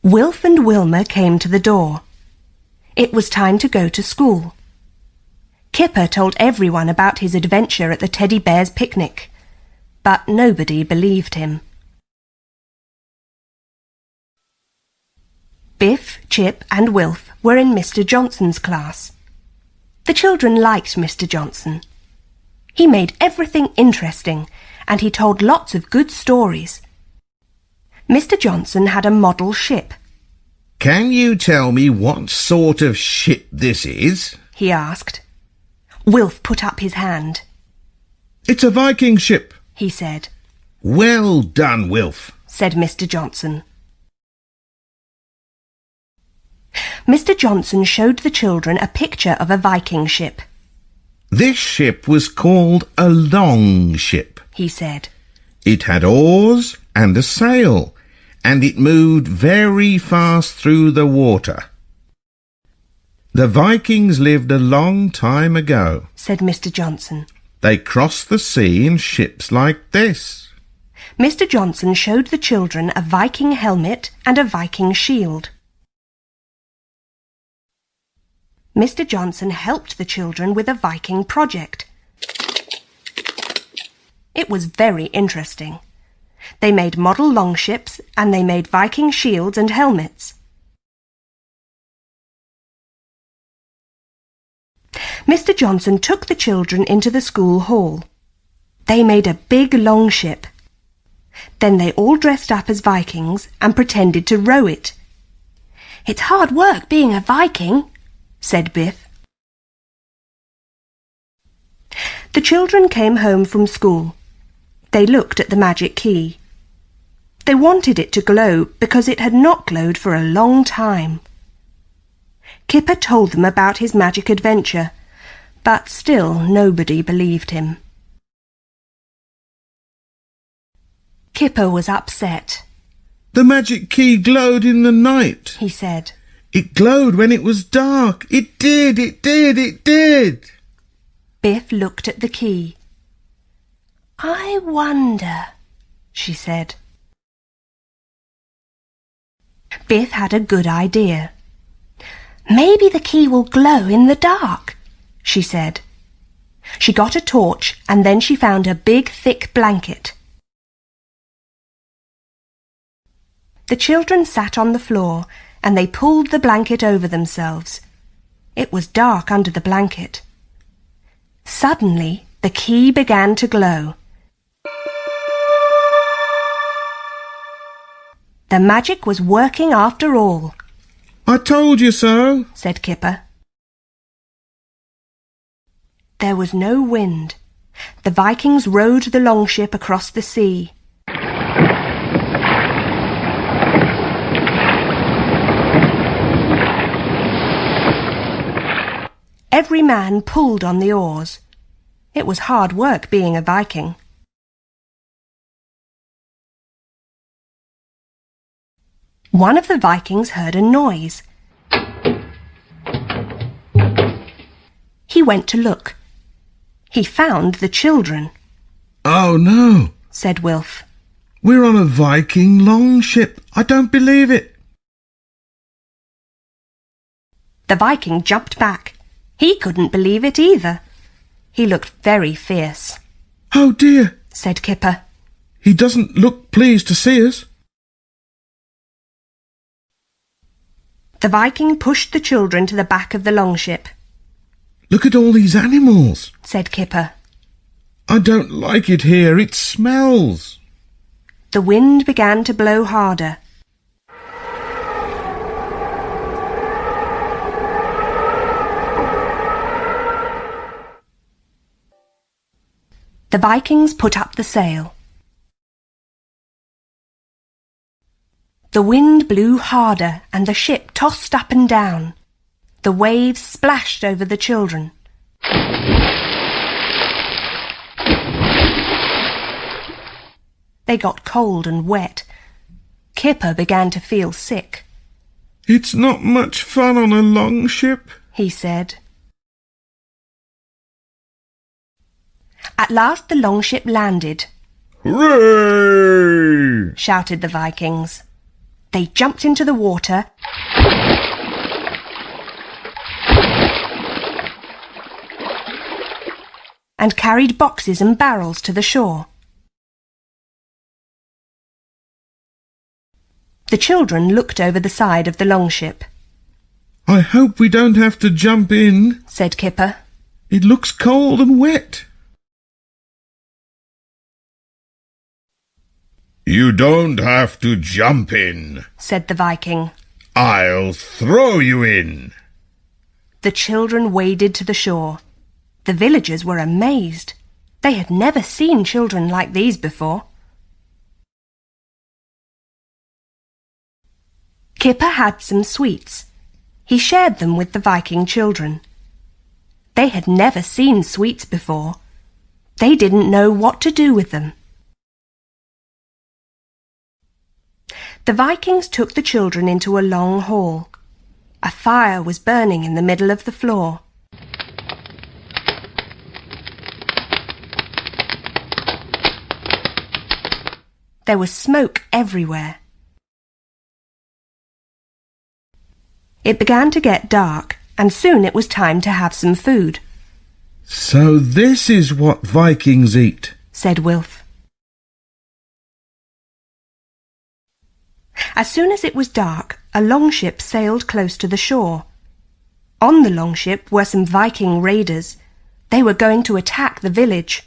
Wilf and Wilma came to the door. It was time to go to school. Kipper told everyone about his adventure at the teddy bear's picnic, but nobody believed him. Biff, Chip and Wilf were in Mr. Johnson's class. The children liked Mr. Johnson. He made everything interesting, and he told lots of good stories. Mr. Johnson had a model ship. Can you tell me what sort of ship this is? He asked. Wilf put up his hand. It's a Viking ship, he said. Well done, Wilf, said Mr. Johnson. Mr. Johnson showed the children a picture of a Viking ship. This ship was called a long ship, he said. It had oars and a sail, and it moved very fast through the water. The Vikings lived a long time ago, said Mr. Johnson. They crossed the sea in ships like this. Mr. Johnson showed the children a Viking helmet and a Viking shield. Mr. Johnson helped the children with a Viking project. It was very interesting. They made model longships and they made Viking shields and helmets. Mr. Johnson took the children into the school hall. They made a big longship. Then they all dressed up as Vikings and pretended to row it. "It's hard work being a Viking," said Biff. The children came home from school. They looked at the magic key. They wanted it to glow because it had not glowed for a long time. Kipper told them about his magic adventure, but still nobody believed him. Kipper was upset. The magic key glowed in the night, he said. It glowed when it was dark. It did, it did, it did. Biff looked at the key. "I wonder," she said. Biff had a good idea. "Maybe the key will glow in the dark," she said. She got a torch and then she found a big thick blanket. The children sat on the floor and they pulled the blanket over themselves. It was dark under the blanket. Suddenly, the key began to glow. The magic was working after all. I told you so, said Kipper. There was no wind. The Vikings rowed the longship across the sea. Every man pulled on the oars. It was hard work being a Viking. One of the Vikings heard a noise. He went to look. He found the children. Oh no, said Wilf. We're on a Viking longship. I don't believe it. The Viking jumped back. He couldn't believe it either. He looked very fierce. Oh dear, said Kipper. He doesn't look pleased to see us. The Viking pushed the children to the back of the longship. Look at all these animals, said Kipper. I don't like it here. It smells. The wind began to blow harder. The Vikings put up the sail. The wind blew harder and the ship tossed up and down. The waves splashed over the children. They got cold and wet. Kipper began to feel sick. It's not much fun on a longship, he said. At last the longship landed. Hooray! Shouted the Vikings. They jumped into the water and carried boxes and barrels to the shore. The children looked over the side of the longship. I hope we don't have to jump in, said Kipper. It looks cold and wet. You don't have to jump in, said the Viking. I'll throw you in. The children waded to the shore. The villagers were amazed. They had never seen children like these before. Kipper had some sweets. He shared them with the Viking children. They had never seen sweets before. They didn't know what to do with them. The Vikings took the children into a long hall. A fire was burning in the middle of the floor. There was smoke everywhere. It began to get dark, and soon it was time to have some food. So this is what Vikings eat, said Wilf. As soon as it was dark, a longship sailed close to the shore. On the longship were some Viking raiders. They were going to attack the village.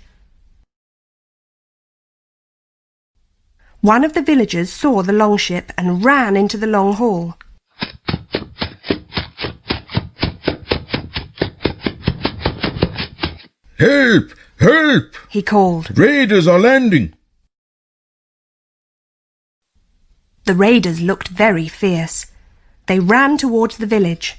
One of the villagers saw the longship and ran into the long hall. Help! Help! He called. Raiders are landing. The raiders looked very fierce. They ran towards the village.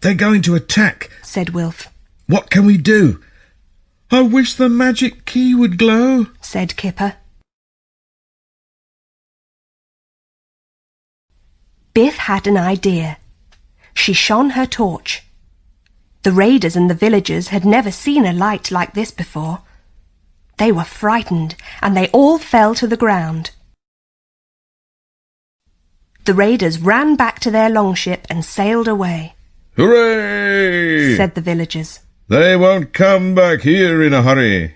They're going to attack, said Wilf. What can we do? I wish the magic key would glow, said Kipper. Biff had an idea. She shone her torch. The raiders and the villagers had never seen a light like this before. They were frightened, and they all fell to the ground. The raiders ran back to their longship and sailed away. Hooray! said the villagers. They won't come back here in a hurry.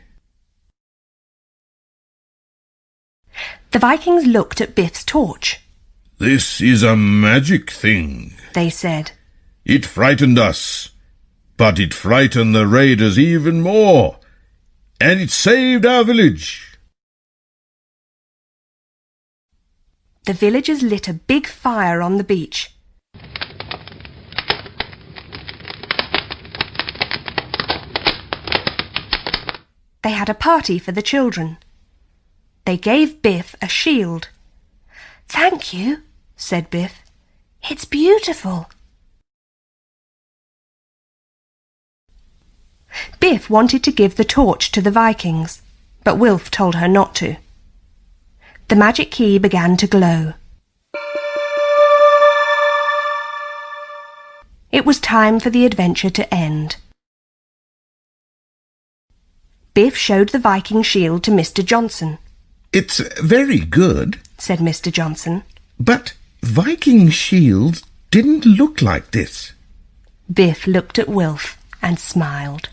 The Vikings looked at Biff's torch. This is a magic thing, they said. It frightened us, but it frightened the raiders even more, and it saved our village. The villagers lit a big fire on the beach. They had a party for the children. They gave Biff a shield. Thank you, said Biff. It's beautiful. Biff wanted to give the torch to the Vikings, but Wilf told her not to. The magic key began to glow. It was time for the adventure to end. Biff showed the Viking shield to Mr. Johnson. It's very good, said Mr. Johnson. But Viking shields didn't look like this. Biff looked at Wilf and smiled.